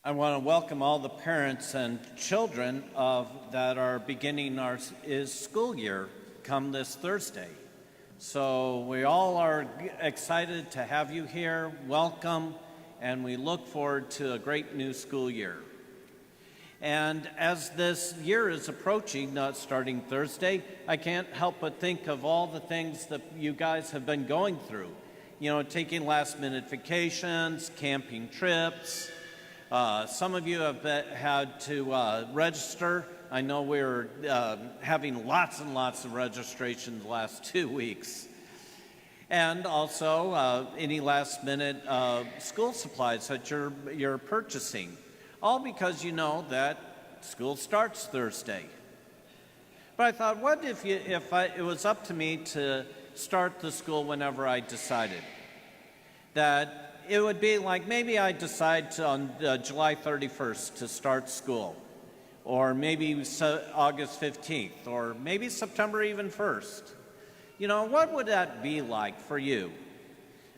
I want to welcome all the parents and children that are beginning our school year come this Thursday. So we all are excited to have you here. Welcome, and we look forward to a great new school year. And as this year is approaching, starting Thursday, I can't help but think of all the things that you guys have been going through. You know, taking last-minute vacations, camping trips. Some of you have had to register. I know we're having lots and lots of registrations the last 2 weeks. And also any last-minute school supplies that you're purchasing. All because you know that school starts Thursday. But I thought, what if it was up to me to start the school whenever I decided? That it would be like maybe I decide on July 31st to start school, or maybe August 15th, or maybe September even 1st. You know, what would that be like for you?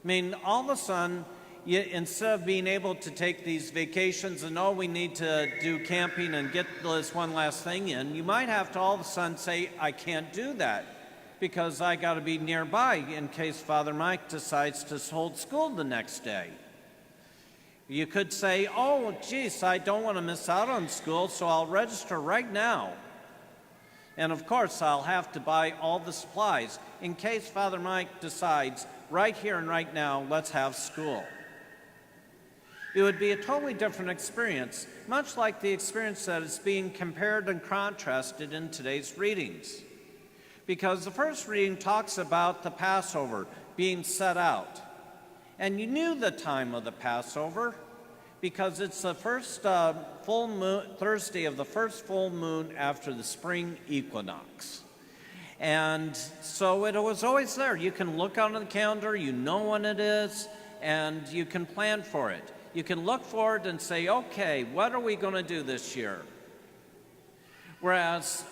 I mean, all of a sudden, instead of being able to take these vacations and, oh, we need to do camping and get this one last thing in, you might have to all of a sudden say, I can't do that because I got to be nearby in case Father Mike decides to hold school the next day. You could say, oh, geez, I don't want to miss out on school, so I'll register right now. And of course, I'll have to buy all the supplies in case Father Mike decides, right here and right now, let's have school. It would be a totally different experience, much like the experience that is being compared and contrasted in today's readings. Because the first reading talks about the Passover being set out. And you knew the time of the Passover because it's the first full moon, Thursday of the first full moon after the spring equinox. And so it was always there. You can look on the calendar, you know when it is, and you can plan for it. You can look forward and say, okay, what are we going to do this year? Whereas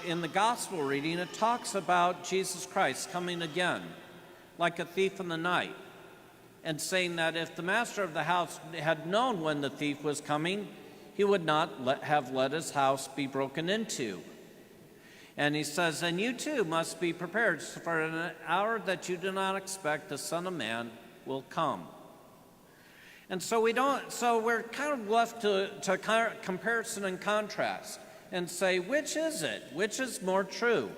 in the gospel reading, it talks about Jesus Christ coming again, like a thief in the night, and saying that if the master of the house had known when the thief was coming, he would not have let his house be broken into. And he says, and you too must be prepared, for an hour that you do not expect the Son of Man will come. And so we're kind of left to comparison and contrast. And say, which is it? Which is more true?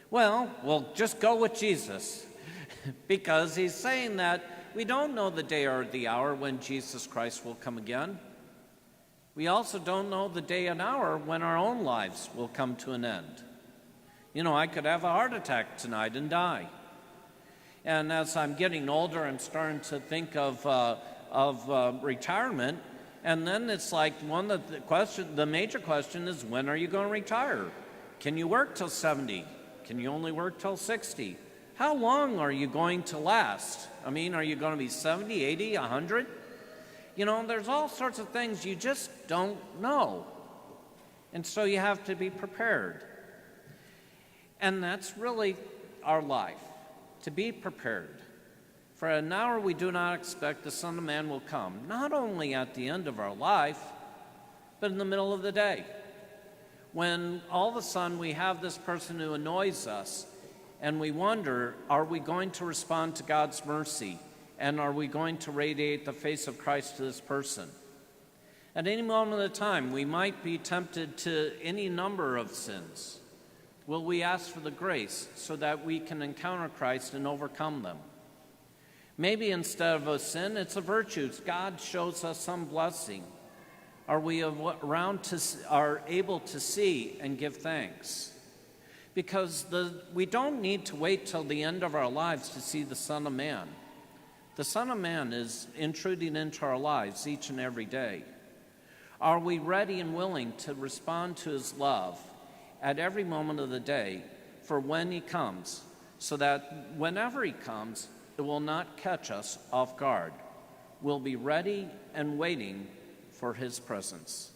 Well, we'll just go with Jesus because he's saying that we don't know the day or the hour when Jesus Christ will come again. We also don't know the day and hour when our own lives will come to an end. You know, I could have a heart attack tonight and die. And as I'm getting older, I'm starting to think of retirement. And then it's like the major question is, when are you going to retire? Can you work till 70? Can you only work till 60? How long are you going to last? I mean, are you going to be 70, 80, 100? You know, there's all sorts of things you just don't know. And so you have to be prepared. And that's really our life, to be prepared. For an hour we do not expect the Son of Man will come, not only at the end of our life, but in the middle of the day. When all of a sudden we have this person who annoys us, and we wonder, are we going to respond to God's mercy? And are we going to radiate the face of Christ to this person? At any moment of the time, we might be tempted to any number of sins. Will we ask for the grace so that we can encounter Christ and overcome them? Maybe instead of a sin, it's a virtue. God shows us some blessing. Are we are able to see and give thanks? Because we don't need to wait till the end of our lives to see the Son of Man. The Son of Man is intruding into our lives each and every day. Are we ready and willing to respond to his love at every moment of the day for when he comes, so that whenever he comes, it will not catch us off guard. We'll be ready and waiting for his presence.